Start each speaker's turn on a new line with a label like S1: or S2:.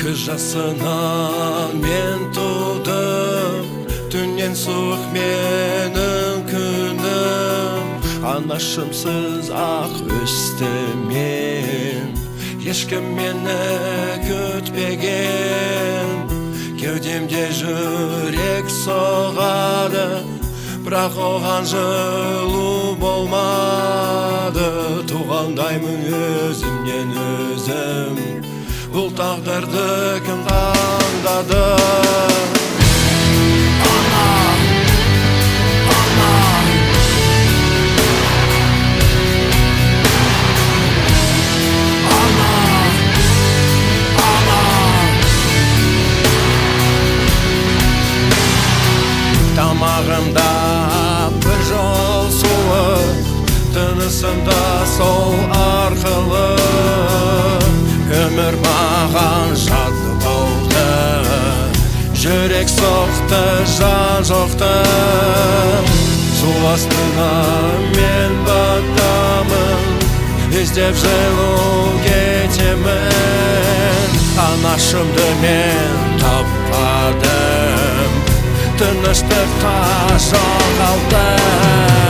S1: Күз жасынан мен тудым, түннен суық менің күнім. Анашымсыз ақ өстім мен, ешкім мені күтпеген. Кеудемде жүрек соғады, бірақ оған жылу болмады. Туғандаймын өзімнен өзім, бұл тағдырды кім таңдады? Тамағымда бір жол суы, тынысымда сол арқылы. Өмір маған жат болды, жүрек соқты, жан жоқты. Су астына мен батамын, іздеп жылу кетемін. Анашымды мен таппадым, тыныштықта жоғалдым.